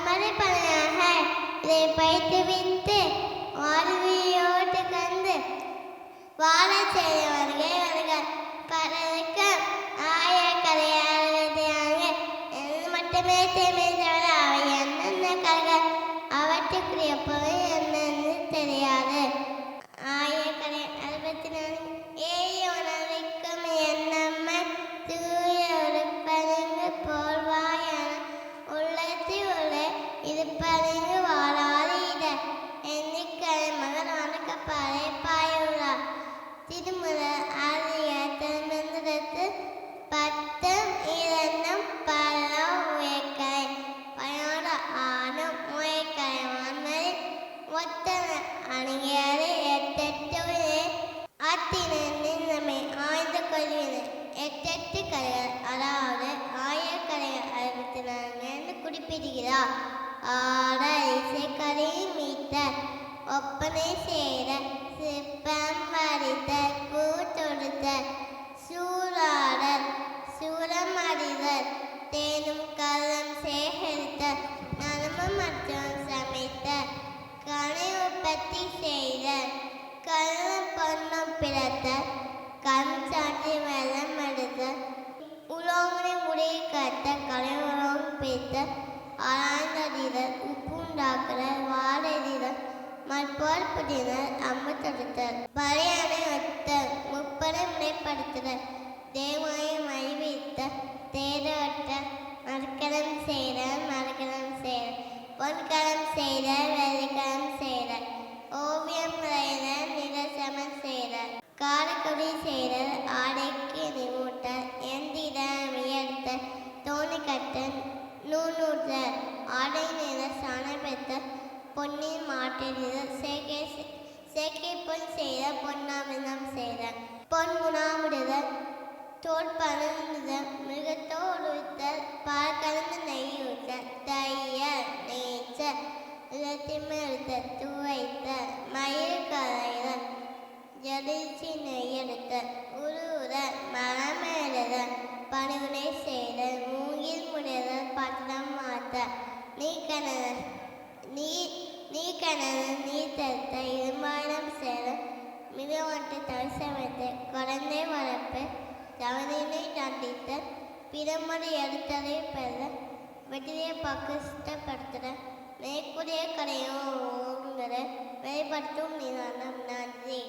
மறுபடியாக இதை பயிற்றுவித்து வாழ்வியோடு கண்டு வாழச் செய்தவர்கள் பலருக்கு ஆய கலையாளர்களாக என்று மட்டுமே தெரிந்தவர். அவை என்னென்ன கலைகள் அவற்றுக்குரிய பொருள் என்னென்னு தெரியாது. ஆயக்கலை 64 ஏய உணர்விக்கும் எண்ணம்மை தூய உறுப்பறிந்து போல்வாயன உள்ளத்தில் உள்ள இருப்பறிந்து வாழாது இட எண்ணிக்கலை மகன் வணக்கப்பாறை பாயுள்ளார். திருமுறை ஆரிய திருமந்திரத்து 10 2 பலம் உயக்கலை பயனோட ஆணும் உயக்கலை வன்மதி ஒத்தன அணுகியது எட்டெட்டுவினை அத்தினின் நம்மை ஆய்ந்து கொள்வினர். எட்டெட்டு கலைகள் அதாவது ஆயக்கலைகள் 64 என்று குறிப்பிடுகிறார். ஆட இசைக்கலை மீட்ட ஒப்பனை செய்த சிற்பம் வரித்த கூத்தொடுத்த சூறாடல் சூரம் அறிதல் தேனும் கள்ளம் சேகரித்த நலமும் மற்றும் சமைத்த கலை உற்பத்தி செய்த கல்லும் பொன்னும் பிறத்த கண் சாட்டி வெள்ளம் எடுத்த உலோகனை உடைய கட்ட கலை உலகம் பிரித்த ஆராய்ந்தறிதல் உப்புண்டாக்குதல் வாழெறிதல் மற்போர் புதினர் அம்பத்தடுத்தல் பறையணை ஒத்தல் முப்படை முறைப்படுத்துதல் தேவாயம் அறிவித்த தேரோட்ட மறுக்கலம் செய்தல் மறுக்கலம் செய்தல் பொன்கலம் செய்தல் வெள்ளிக்கலம் செய்தல் ஓவியம் வரைதல் நிலச்சமன் செய்தல் காரக்குடி செய்தல் ஆடைக்கு நிமூட்டல் எந்திர வியர்த்தல் தோணி கட்டல் நூனூட்டல் ஆடை நிற சாணை பெற்றல் பொன்னின் மாற்றிடுதல் சேக்கை பொன் செய்தல் பொன்னாமிதம் செய்தல் பொன் முனாமிடுதல் தோற்பணுதல் மிருகத்தோடு ஊற்றல் பால் கலந்து நெய் ஊற்றல் தையல் நீச்சல் இலத்திமெழுத்தல் துவைத்தல் மயில் கரைதல் ஜடிச்சி நெய்யெடுத்தல் உருவுதல் மரமேறுதல் பணிவினை செய்தல் மூங்கில் முடைதல் பட்டம் மாற்றல் நீர் தடுத்த இருமாயிரம் செய்தல் மிதவட்டு தவிசமைத்து குழந்தை வளர்ப்பு தவறினை தண்டித்தல் பிறமுறை எடுத்ததை பெற வெற்றியை பக்குஷ்டப்படுத்துகிற மேற்கூறிய கடையும் வெளிப்படுத்தும் நிதானம். நன்றி.